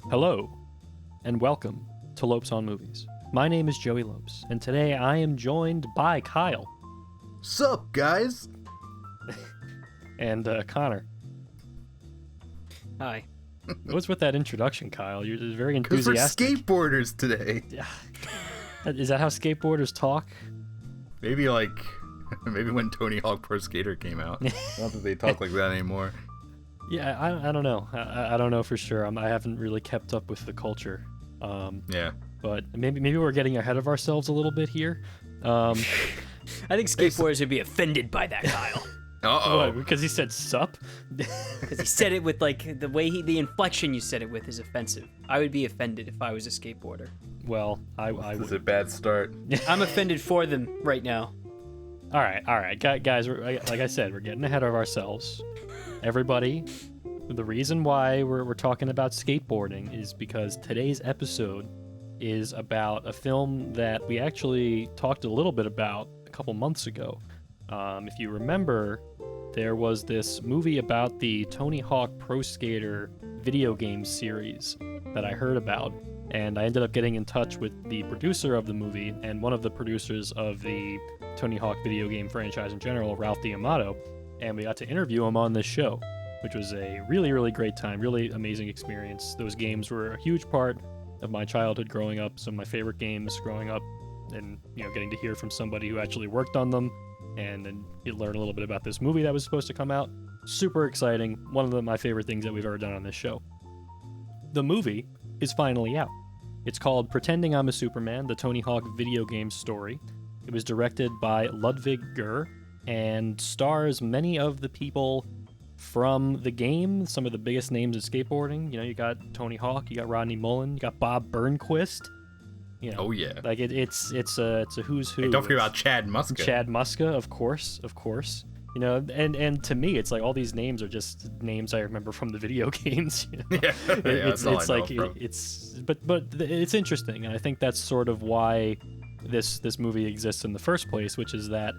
Hello, and welcome to Lopes on Movies. My name is Joey Lopes, and today I am joined by Kyle. Sup, guys? And Connor. Hi. What's with that introduction, Kyle? You're very Because we're enthusiastic. skateboarders today. Is that how skateboarders talk? Maybe when Tony Hawk Pro Skater came out. Not that they talk like that anymore. Yeah, I don't know. I don't know for sure. I haven't really kept up with the culture. Yeah. But maybe we're getting ahead of ourselves a little bit here. I think skateboarders would be offended by that, Kyle. Uh-oh. What, because he said sup? Because he said it with, like, the way the inflection you said it with is offensive. I would be offended if I was a skateboarder. Well, I This is would. a bad start. I'm offended for them right now. All right, guys. Like I said, we're getting ahead of ourselves. Everybody, the reason why we're talking about skateboarding is because today's episode is about a film that we actually talked a little bit about a couple months ago. If you remember, there was this movie about the Tony Hawk Pro Skater video game series that I heard about, and I ended up getting in touch with the producer of the movie and one of the producers of the Tony Hawk video game franchise in general, Ralph D'Amato, and we got to interview him on this show, which was a really, really great time, really amazing experience. Those games were a huge part of my childhood growing up, some of my favorite games growing up, and getting to hear from somebody who actually worked on them, and then you learn a little bit about this movie that was supposed to come out. Super exciting. One of my favorite things that we've ever done on this show. The movie is finally out. It's called Pretending I'm a Superman, the Tony Hawk video game story. It was directed by Ludwig Gurr and stars many of the people from the game, some of the biggest names in skateboarding. You got Tony Hawk, you got Rodney Mullen, you got Bob Burnquist. Oh yeah. Like it's a who's who. Hey, don't forget about Chad Muska. Chad Muska, of course. And to me, it's like all these names are just names I remember from the video games. Yeah, it's like but it's interesting, and I think that's sort of why this movie exists in the first place, which is that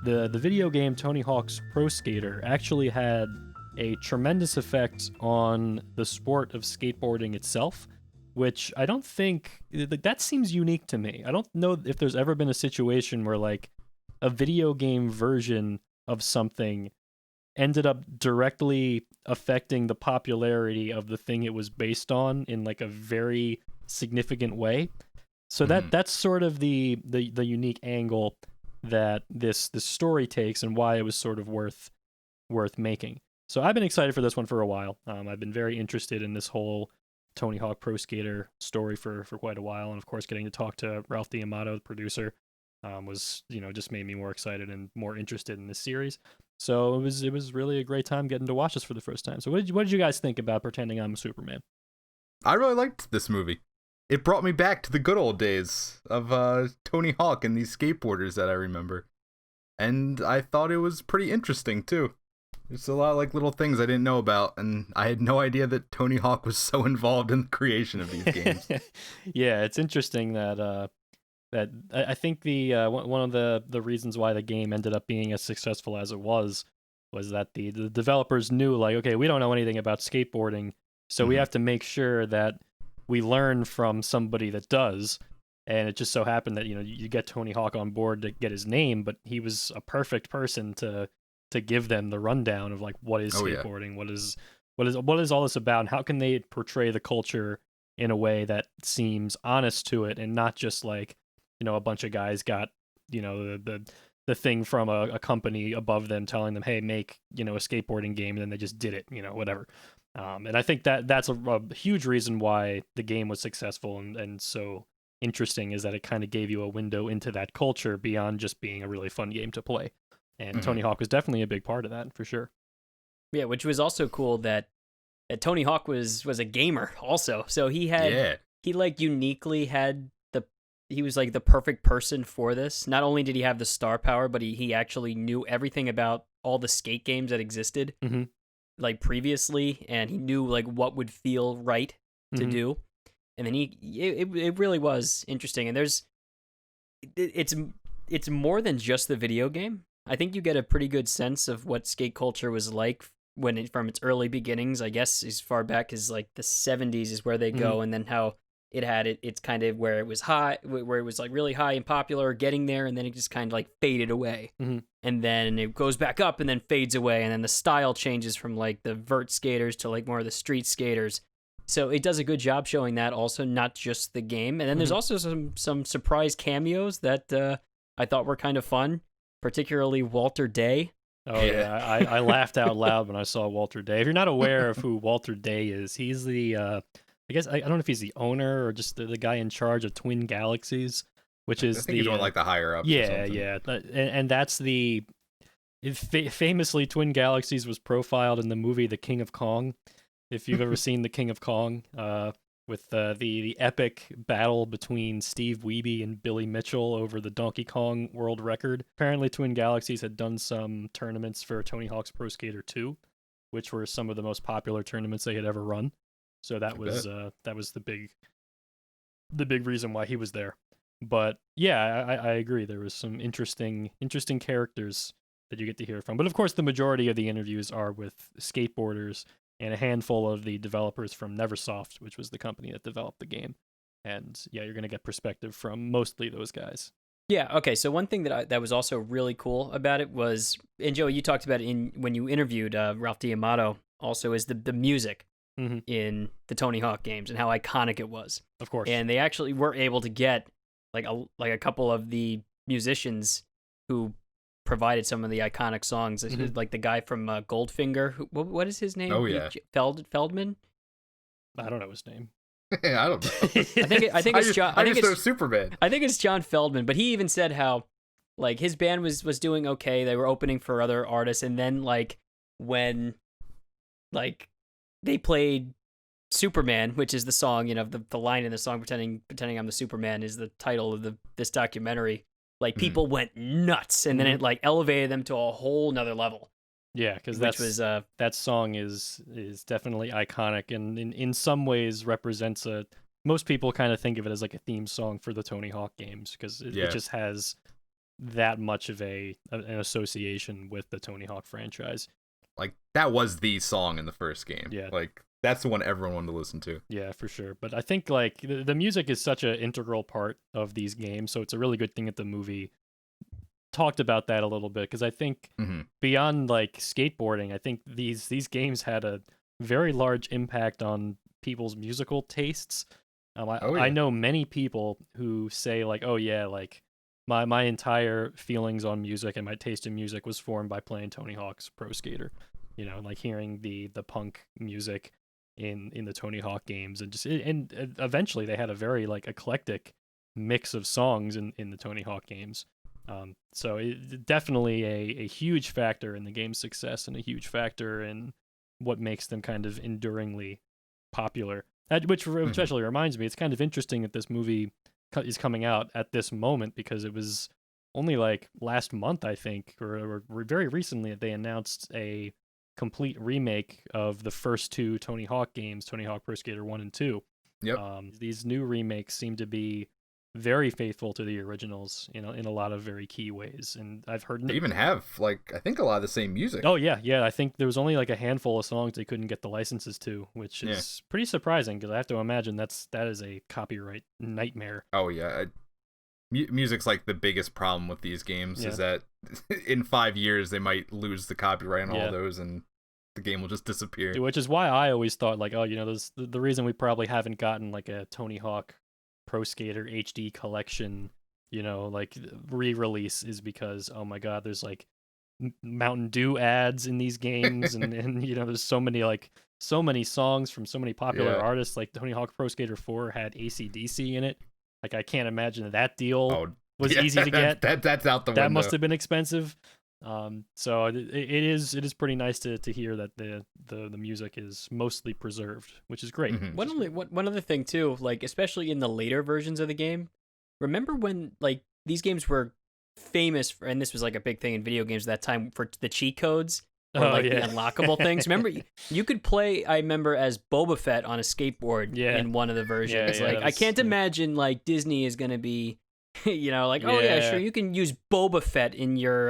the video game Tony Hawk's Pro Skater actually had a tremendous effect on the sport of skateboarding itself, which I don't think that seems unique to me. I don't know if there's ever been a situation where like a video game version of something ended up directly affecting the popularity of the thing it was based on in like a very significant way. So that's sort of the unique angle that this story takes, and why it was sort of worth making. So I've been excited for this one for a while. I've been very interested in this whole Tony Hawk Pro Skater story for quite a while, and of course getting to talk to Ralph D'Amato, the producer, was just made me more excited and more interested in this series. So it was really a great time getting to watch this for the first time. So what did you guys think about Pretending I'm a Superman? I really liked this movie. It brought me back to the good old days of Tony Hawk and these skateboarders that I remember. And I thought it was pretty interesting too. There's a lot of like little things I didn't know about, and I had no idea that Tony Hawk was so involved in the creation of these games. Yeah, it's interesting that I think the one of the reasons why the game ended up being as successful as it was that the developers knew, like, okay, we don't know anything about skateboarding, so we have to make sure that we learn from somebody that does. And it just so happened that you get Tony Hawk on board to get his name, but he was a perfect person to give them the rundown of like what is skateboarding, what is all this about, and how can they portray the culture in a way that seems honest to it, and not just like a bunch of guys got the thing from a company above them telling them, hey, make a skateboarding game, and then they just did it, whatever. And I think that's a huge reason why the game was successful and so interesting, is that it kind of gave you a window into that culture beyond just being a really fun game to play. And Tony Hawk was definitely a big part of that, for sure. Yeah, which was also cool that Tony Hawk was a gamer also. So he like uniquely had he was like the perfect person for this. Not only did he have the star power, but he actually knew everything about all the skate games that existed like previously, and he knew like what would feel right to do. And then it really was interesting. And it's more than just the video game. I think you get a pretty good sense of what skate culture was like from its early beginnings, I guess as far back as like the 70s is where they go, and then how it's kind of where it was high, where it was like really high and popular, getting there, and then it just kind of like faded away, and then it goes back up and then fades away, and then the style changes from like the vert skaters to like more of the street skaters. So it does a good job showing that also, not just the game. And then there's also some surprise cameos that I thought were kind of fun, particularly Walter Day. Oh yeah, I laughed out loud when I saw Walter Day. If you're not aware of who Walter Day is, he's the I guess I don't know if he's the owner or just the guy in charge of Twin Galaxies, which is he's one like the higher up. Yeah. And that's famously Twin Galaxies was profiled in the movie The King of Kong. If you've ever seen The King of Kong, with the epic battle between Steve Wiebe and Billy Mitchell over the Donkey Kong world record. Apparently, Twin Galaxies had done some tournaments for Tony Hawk's Pro Skater 2, which were some of the most popular tournaments they had ever run. So that was the big reason why he was there. But yeah, I agree. There was some interesting characters that you get to hear from. But of course, the majority of the interviews are with skateboarders and a handful of the developers from Neversoft, which was the company that developed the game. And yeah, you're going to get perspective from mostly those guys. Yeah, okay, so one thing that was also really cool about it was, and Joe, you talked about it when you interviewed Ralph D'Amato, also, is the music in the Tony Hawk games and how iconic it was. Of course. And they actually were able to get like a couple of the musicians who provided some of the iconic songs, like the guy from Goldfinger. What is his name? Oh yeah, Feldman. I don't know his name. I don't know. I think it's John. I think it's Superman. I think it's John Feldman. But he even said how like his band was doing okay. They were opening for other artists, and then like when like they played Superman, which is the song, the line in the song, pretending I'm the Superman, is the title of this documentary. Like people went nuts, and then it like elevated them to a whole nother level. Yeah, because that song is definitely iconic, and in some ways represents most people kind of think of it as like a theme song for the Tony Hawk games, because it just has that much of an association with the Tony Hawk franchise. Like that was the song in the first game. Yeah, like that's the one everyone wanted to listen to. Yeah, for sure. But I think like the music is such an integral part of these games, so it's a really good thing that the movie talked about that a little bit, because I think beyond like skateboarding, I think these games had a very large impact on people's musical tastes. I know many people who say like, oh yeah, like my entire feelings on music and my taste in music was formed by playing Tony Hawk's Pro Skater. Like hearing the punk music in the Tony Hawk games, and eventually they had a very like eclectic mix of songs in the Tony Hawk games. So it definitely a huge factor in the game's success, and a huge factor in what makes them kind of enduringly popular. Which actually reminds me, it's kind of interesting that this movie is coming out at this moment, because it was only like last month, I think, or very recently, that they announced a complete remake of the first two Tony Hawk games, Tony Hawk Pro Skater 1 and 2. Yep. These new remakes seem to be very faithful to the originals in a lot of very key ways, and I've heard they even have like I think a lot of the same music. Oh yeah, I think there was only like a handful of songs they couldn't get the licenses to, which is pretty surprising, because I have to imagine that is a copyright nightmare. Oh yeah, music's like the biggest problem with these games, is that in 5 years they might lose the copyright on all those, and the game will just disappear. Which is why I always thought like, oh, the reason we probably haven't gotten like a Tony Hawk Pro Skater HD collection, like re-release, is because, oh my god, there's like Mountain Dew ads in these games, and there's so many songs from so many popular artists. Like Tony Hawk Pro Skater 4 had AC/DC in it. Like I can't imagine that deal was easy to get. That's out the window. That must have been expensive. So it is pretty nice to hear that the music is mostly preserved, which is great. One other thing too, like especially in the later versions of the game, remember when like these games were famous for, and this was like a big thing in video games at that time, for the cheat codes or the unlockable things. Remember, you could play, I remember, as Boba Fett on a skateboard in one of the versions. I can't imagine like Disney is gonna be you know, like, oh yeah, sure, you can use Boba Fett in your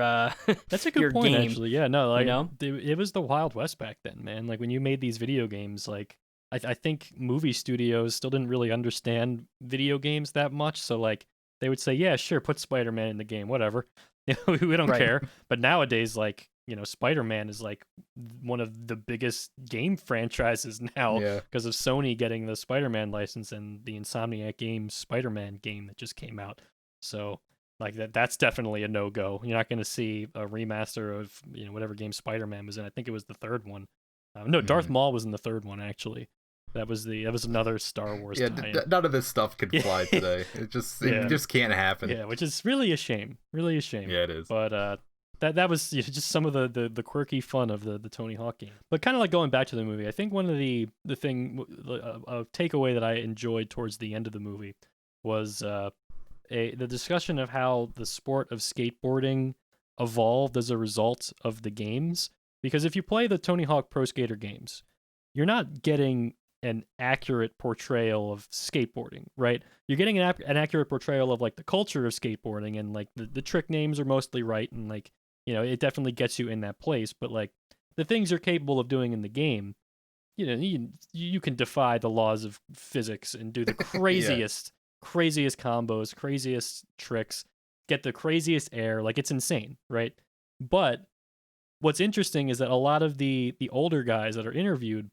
that's a good your point game. actually. Yeah, no, like, you know, it was the Wild West back then, man. Like when you made these video games, like I think movie studios still didn't really understand video games that much, so like they would say, yeah, sure, put Spider-Man in the game, whatever. We don't care. But nowadays, like, you know, Spider-Man is like one of the biggest game franchises now because of Sony getting the Spider-Man license and the Insomniac Games Spider-Man game that just came out. So like that's definitely a no-go. You're not going to see a remaster of, you know, whatever game Spider-Man was in. I think it was the third one. No, Darth Maul was in the third one actually. That was another Star Wars tie-in. None of this stuff could fly today. It just can't happen. Yeah, which is really a shame. Really a shame. Yeah, it is. But that was, you know, just some of the quirky fun of the Tony Hawk game. But kind of like going back to the movie, I think one of the takeaway that I enjoyed towards the end of the movie was the discussion of how the sport of skateboarding evolved as a result of the games. Because if you play the Tony Hawk Pro Skater games, you're not getting an accurate portrayal of skateboarding, right? You're getting an accurate portrayal of like the culture of skateboarding, and like the trick names are mostly right, and like, you know, it definitely gets you in that place. But like the things you're capable of doing in the game, you know, you can defy the laws of physics and do the craziest combos, craziest tricks, get the craziest air. Like it's insane, right? But what's interesting is that a lot of the older guys that are interviewed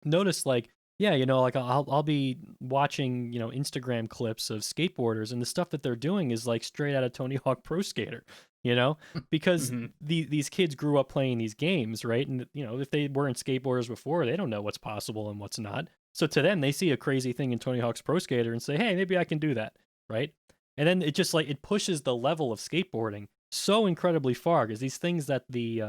notice, like, yeah, you know, like I'll be watching, you know, Instagram clips of skateboarders, and the stuff that they're doing is like straight out of Tony Hawk Pro Skater, you know, because these kids grew up playing these games, right? And, you know, if they weren't skateboarders before, they don't know what's possible and what's not. So to them, they see a crazy thing in Tony Hawk's Pro Skater and say, hey, maybe I can do that, right? And then it just like it pushes the level of skateboarding so incredibly far, because these things that the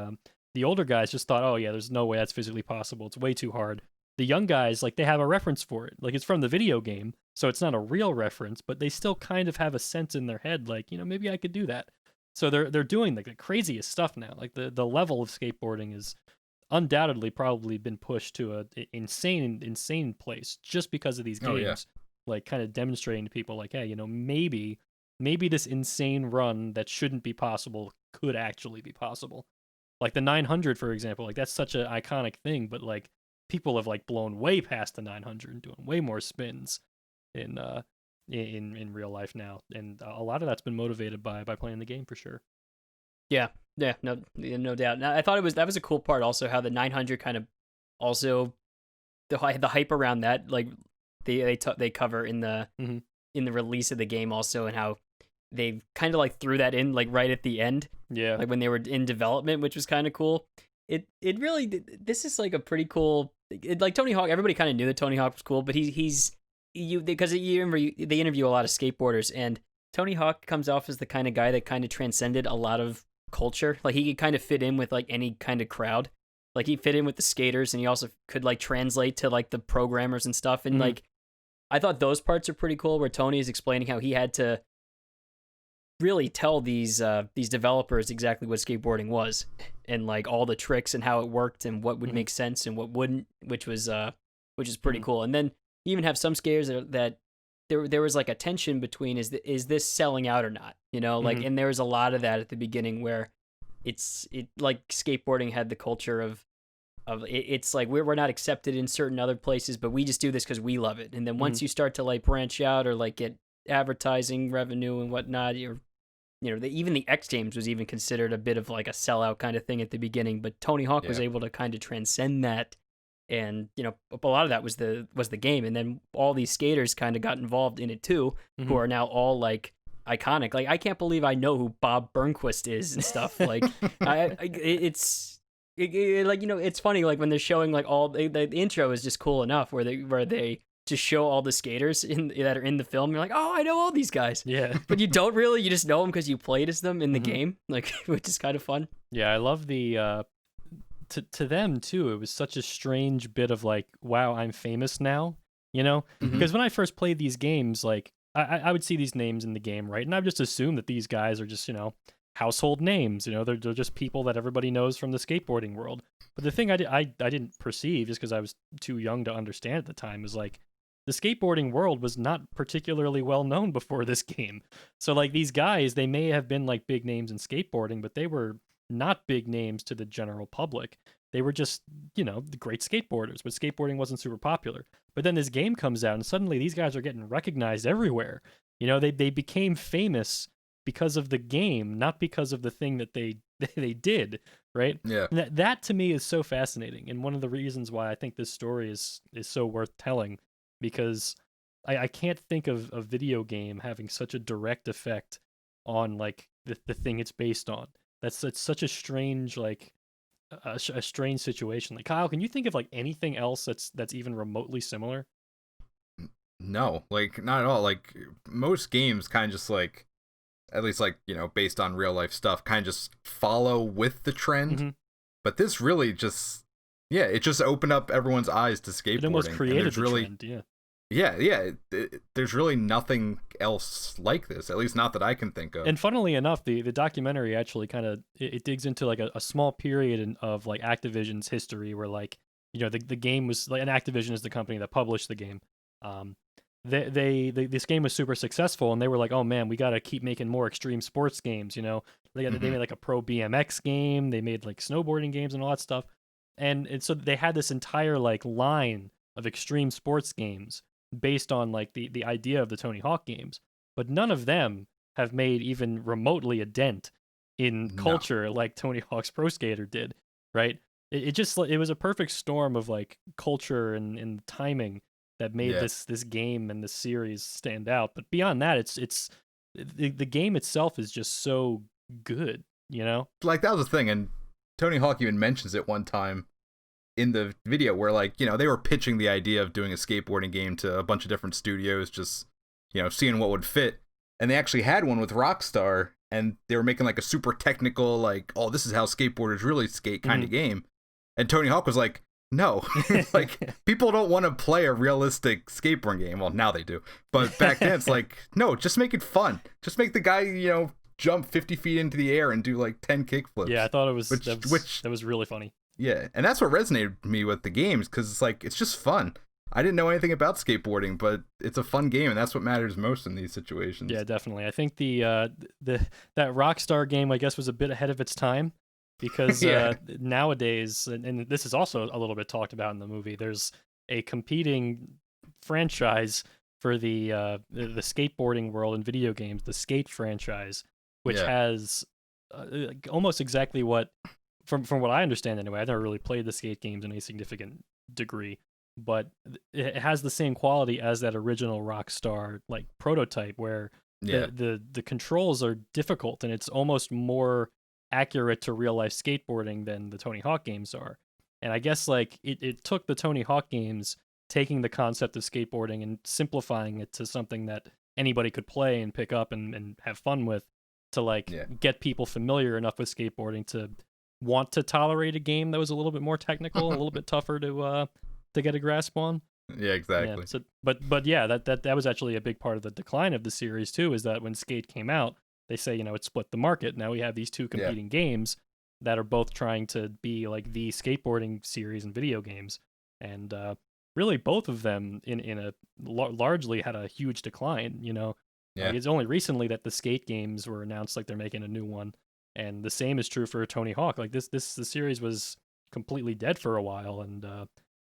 older guys just thought, oh yeah, there's no way that's physically possible. It's way too hard. The young guys, like, they have a reference for it. Like, it's from the video game, so it's not a real reference, but they still kind of have a sense in their head, like, you know, maybe I could do that. So they're doing like the craziest stuff now. Like the level of skateboarding is undoubtedly probably been pushed to a insane place just because of these games. Like kind of demonstrating to people like, hey, you know, maybe this insane run that shouldn't be possible could actually be possible. Like the 900, for example, like that's such an iconic thing, but like people have like blown way past the 900 and doing way more spins in real life now, and a lot of that's been motivated by playing the game for sure. Yeah, no doubt. Now, I thought that was a cool part also, how the 900 kind of also the hype around that, like they cover in the in the release of the game also, and how they kind of like threw that in like right at the end. Yeah, like when they were in development, which was kind of cool. It really, this is like a pretty cool, like Tony Hawk, everybody kind of knew that Tony Hawk was cool, but because they interview a lot of skateboarders, and Tony Hawk comes off as the kind of guy that kind of transcended a lot of culture. Like he could kind of fit in with like any kind of crowd. Like he fit in with the skaters, and he also could like translate to like the programmers and stuff. And like, I thought those parts are pretty cool, where Tony is explaining how he had to really tell these developers exactly what skateboarding was, and like all the tricks and how it worked, and what would make sense and what wouldn't, which is pretty cool. And then you even have some skaters that there was like a tension between, is this selling out or not, you know, like, and there was a lot of that at the beginning, where it like skateboarding had the culture of it's like we're not accepted in certain other places, but we just do this because we love it. And then once you start to like branch out or like get advertising revenue and whatnot, even the X Games was even considered a bit of like a sellout kind of thing at the beginning, but Tony Hawk was able to kind of transcend that. And, you know, a lot of that was the game. And then all these skaters kind of got involved in it too, who are now all like iconic. Like, I can't believe I know who Bob Burnquist is and stuff. Like, it's like, you know, it's funny, like when they're showing like all the intro is just cool enough where they just show all the skaters that are in the film. You're like, oh, I know all these guys. Yeah. But you don't really, you just know them because you played as them in the game, like, which is kind of fun. Yeah, I love the to them too, it was such a strange bit of like, wow, I'm famous now, you know? Because when I first played these games, like I would see these names in the game, right? And I would just assume that these guys are just, you know, household names, you know, they're just people that everybody knows from the skateboarding world. But the thing I didn't perceive, just because I was too young to understand at the time, is like, the skateboarding world was not particularly well known before this game. So like these guys, they may have been like big names in skateboarding, but they were not big names to the general public. They were just, the great skateboarders, but skateboarding wasn't super popular. But then this game comes out and suddenly these guys are getting recognized everywhere. They became famous because of the game, not because of the thing that they did, right? Yeah. And that to me is so fascinating, and one of the reasons why I think this story is so worth telling, because I can't think of a video game having such a direct effect on like the thing it's based on. It's such a strange a strange situation. Like Kyle, can you think of like anything else that's even remotely similar? No, like not at all. Like most games kind of just like, at least like, based on real life stuff, kind of just follow with the trend. Mm-hmm. But this really just, it just opened up everyone's eyes to skateboarding. It almost created the trend, there's really nothing else like this, at least not that I can think of. And funnily enough, the documentary actually kind of it digs into like a small period of like Activision's history where like, the game was like, and Activision is the company that published the game. This game was super successful, and they were like, oh man, we got to keep making more extreme sports games. They made like a pro BMX game, they made like snowboarding games and all that stuff, and so they had this entire like line of extreme sports games based on like the idea of the Tony Hawk games, but none of them have made even remotely a dent in culture like Tony Hawk's Pro Skater did, right? It was a perfect storm of like culture and timing that made this game and this series stand out. But beyond that, it's the game itself is just so good, Like that was the thing, and Tony Hawk even mentions it one time in the video where like, they were pitching the idea of doing a skateboarding game to a bunch of different studios, just, seeing what would fit. And they actually had one with Rockstar, and they were making like a super technical, like, oh, this is how skateboarders really skate kind of game. And Tony Hawk was like, no, like people don't want to play a realistic skateboarding game. Well, now they do, but back then it's like, no, just make it fun. Just make the guy, jump 50 feet into the air and do like 10 kickflips. Yeah, I thought it was that was really funny. Yeah, and that's what resonated with me with the games, because it's like, it's just fun. I didn't know anything about skateboarding, but it's a fun game, and that's what matters most in these situations. Yeah, definitely. I think that Rockstar game, I guess, was a bit ahead of its time. Because nowadays, and this is also a little bit talked about in the movie, there's a competing franchise for the skateboarding world in video games, the Skate franchise, which has almost exactly what, from what I understand anyway, I've never really played the Skate games in a significant degree, but it has the same quality as that original Rockstar like prototype, where the controls are difficult, and it's almost more accurate to real life skateboarding than the Tony Hawk games are. And I guess like it took the Tony Hawk games taking the concept of skateboarding and simplifying it to something that anybody could play and pick up and have fun with, to like get people familiar enough with skateboarding to want to tolerate a game that was a little bit more technical, a little bit tougher to get a grasp on. Yeah, exactly. Yeah, so, but yeah, that was actually a big part of the decline of the series too, is that when Skate came out, they say, it split the market. Now we have these two competing games that are both trying to be like the skateboarding series in video games. And really both of them in a largely had a huge decline, Like, it's only recently that the Skate games were announced, like they're making a new one. And the same is true for Tony Hawk. Like the series was completely dead for a while. And,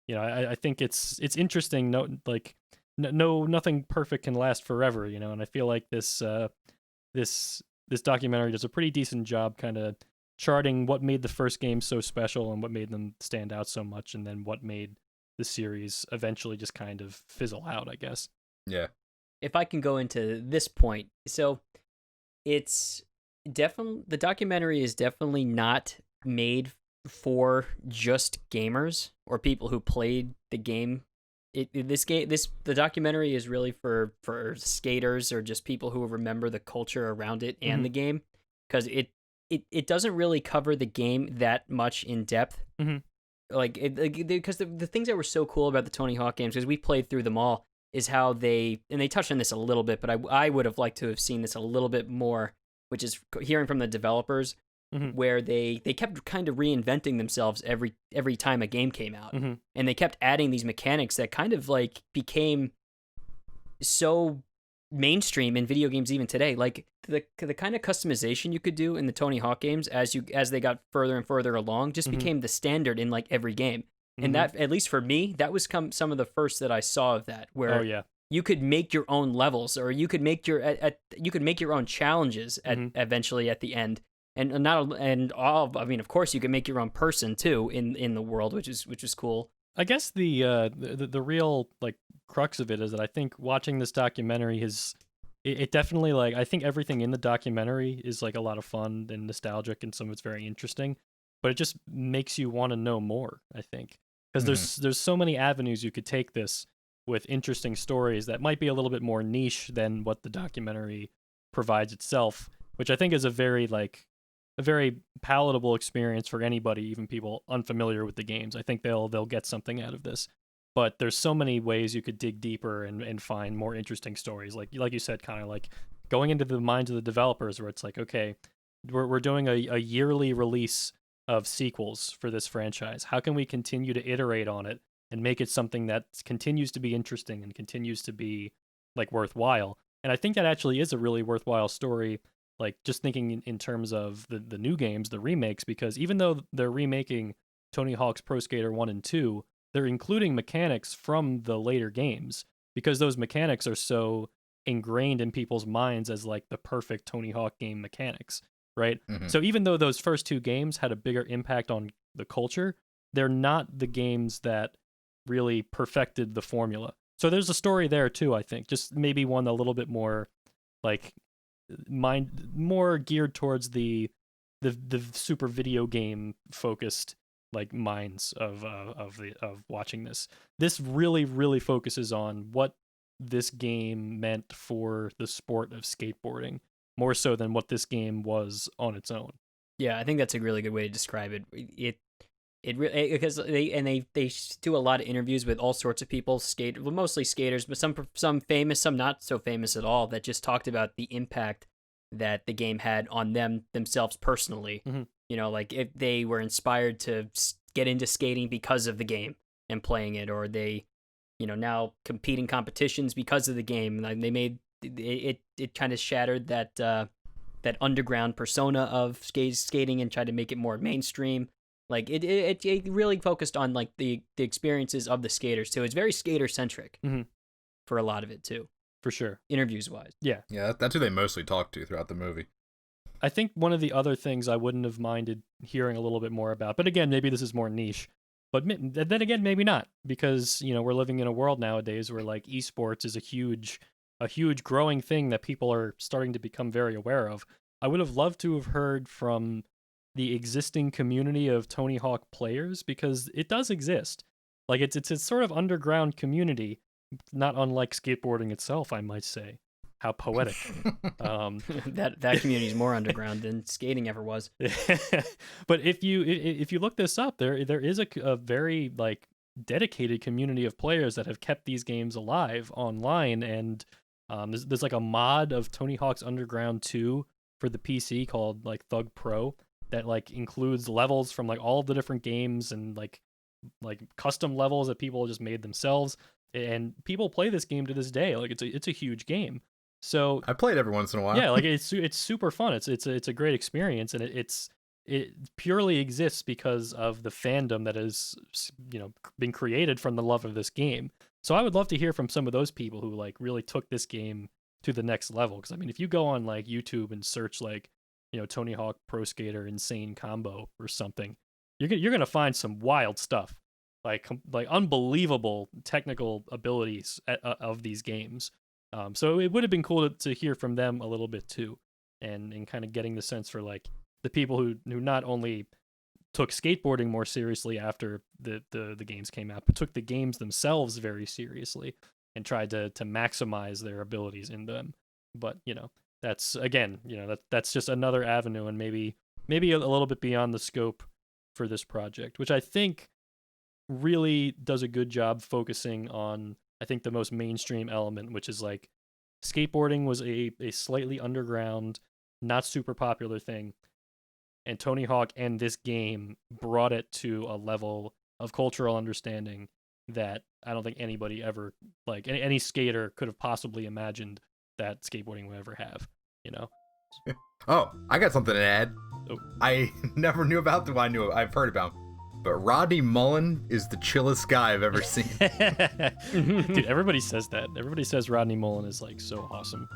I think it's interesting. Nothing perfect can last forever, and I feel like this documentary does a pretty decent job kind of charting what made the first game so special and what made them stand out so much, and then what made the series eventually just kind of fizzle out, I guess. Yeah. If I can go into this point, so it's definitely, the documentary is definitely not made for just gamers or people who played the game. The documentary is really for skaters or just people who remember the culture around it and the game, because it doesn't really cover the game that much in depth. Because the things that were so cool about the Tony Hawk games, because we played through them all, is how they touched on this a little bit, but I would have liked to have seen this a little bit more, which is hearing from the developers, where they kept kind of reinventing themselves every time a game came out, and they kept adding these mechanics that kind of like became so mainstream in video games even today. Like the kind of customization you could do in the Tony Hawk games as they got further and further along just became the standard in like every game. And that, at least for me, that was some of the first that I saw of that, where you could make your own levels, or you could make you could make your own challenges eventually at the end. And I mean, of course, you can make your own person too in the world, which is cool. I guess the real like crux of it is that I think watching this documentary it definitely, like, I think everything in the documentary is like a lot of fun and nostalgic, and some of it's very interesting, but it just makes you want to know more, I think, because there's so many avenues you could take this with interesting stories that might be a little bit more niche than what the documentary provides itself, which I think is a very palatable experience for anybody, even people unfamiliar with the games. I think they'll get something out of this. But there's so many ways you could dig deeper and find more interesting stories. Like you said, kind of like going into the minds of the developers, where it's like, okay, we're doing a yearly release of sequels for this franchise. How can we continue to iterate on it and make it something that continues to be interesting and continues to be like worthwhile? And I think that actually is a really worthwhile story, like just thinking in terms of the new games, the remakes, because even though they're remaking Tony Hawk's Pro Skater 1 and 2, they're including mechanics from the later games, because those mechanics are so ingrained in people's minds as like the perfect Tony Hawk game mechanics, right? So even though those first two games had a bigger impact on the culture, they're not the games that really perfected the formula. So there's a story there too, I think, just maybe one a little bit more like more geared towards the super video game focused like minds of watching this. This really focuses on what this game meant for the sport of skateboarding, more so than what this game was on its own. Yeah, I think that's a really good way to describe it. It really, because they do a lot of interviews with all sorts of people, mostly skaters, but some famous, some not so famous at all, that just talked about the impact that the game had on themselves personally. You know, like if they were inspired to get into skating because of the game and playing it, or they, you know, now compete in competitions because of the game. And they made it kind of shattered that underground persona of skating and tried to make it more mainstream. Like it really focused on like the experiences of the skaters too. It's very skater centric for a lot of it too. For sure. Interviews wise. Yeah, that's who they mostly talk to throughout the movie. I think one of the other things I wouldn't have minded hearing a little bit more about, but again, maybe this is more niche, but then again, maybe not, because, you know, we're living in a world nowadays where like esports is a huge growing thing that people are starting to become very aware of. I would have loved to have heard from the existing community of Tony Hawk players, because it does exist. Like it's a sort of underground community, not unlike skateboarding itself, I might say. How poetic. That community is more underground than skating ever was. But if you look this up, there is a very like dedicated community of players that have kept these games alive online, and there's like a mod of Tony Hawk's Underground 2 for the PC called like Thug Pro that like includes levels from like all of the different games, and like custom levels that people just made themselves, and people play this game to this day. Like it's a huge game. So I played every once in a while. Yeah, like it's super fun. It's a great experience, and it purely exists because of the fandom that has, you know, been created from the love of this game. So I would love to hear from some of those people who like really took this game to the next level. Because I mean, if you go on like YouTube and search like, you know, Tony Hawk Pro Skater insane combo or something, you're gonna find some wild stuff, like unbelievable technical abilities of these games. So it would have been cool to hear from them a little bit too, and kind of getting the sense for like the people who not only took skateboarding more seriously after the games came out, but took the games themselves very seriously and tried to maximize their abilities in them. But, you know, that's, again, you know, that's just another avenue, and maybe a little bit beyond the scope for this project, which I think really does a good job focusing on, I think, the most mainstream element, which is like skateboarding was a slightly underground, not super popular thing, and Tony Hawk and this game brought it to a level of cultural understanding that I don't think anybody ever, like any skater could have possibly imagined that skateboarding would ever have, you know? Oh, I got something to add. Oh. I never knew about them. I've heard about him. But Rodney Mullen is the chillest guy I've ever seen. Dude, everybody says that. Everybody says Rodney Mullen is like so awesome.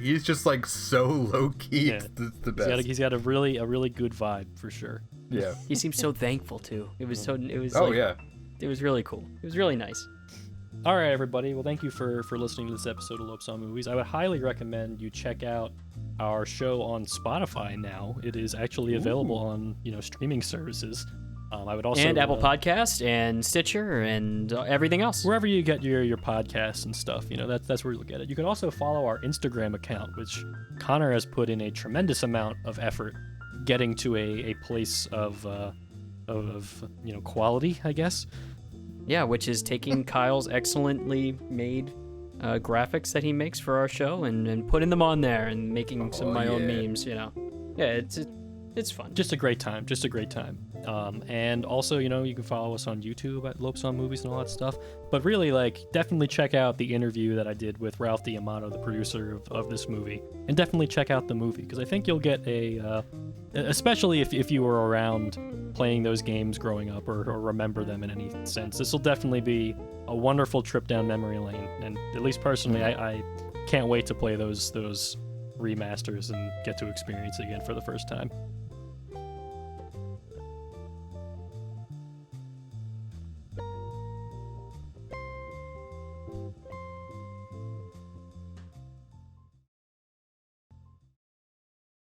He's just like so low key. Yeah. It's the best. He's got a really good vibe for sure. Yeah. He seems so thankful too. It was Oh yeah. It was really cool. It was really nice. All right, everybody. Well, thank you for listening to this episode of Lopes on Movies. I would highly recommend you check out our show on Spotify now. It is actually available on streaming services. I would also Apple Podcast and Stitcher and everything else. Wherever you get your podcasts and stuff, that's where you'll get it. You can also follow our Instagram account, which Connor has put in a tremendous amount of effort getting to a place of quality, I guess. Yeah, which is taking Kyle's excellently made graphics that he makes for our show and putting them on there and making some of my own memes. Yeah, it's fun. Just a great time. And also, you can follow us on YouTube at Lopes on Movies and all that stuff. But really, definitely check out the interview that I did with Ralph D'Amato, the producer of this movie, and definitely check out the movie because I think you'll get especially if you were around playing those games growing up or remember them in any sense. This will definitely be a wonderful trip down memory lane, and at least personally, I can't wait to play those remasters and get to experience it again for the first time.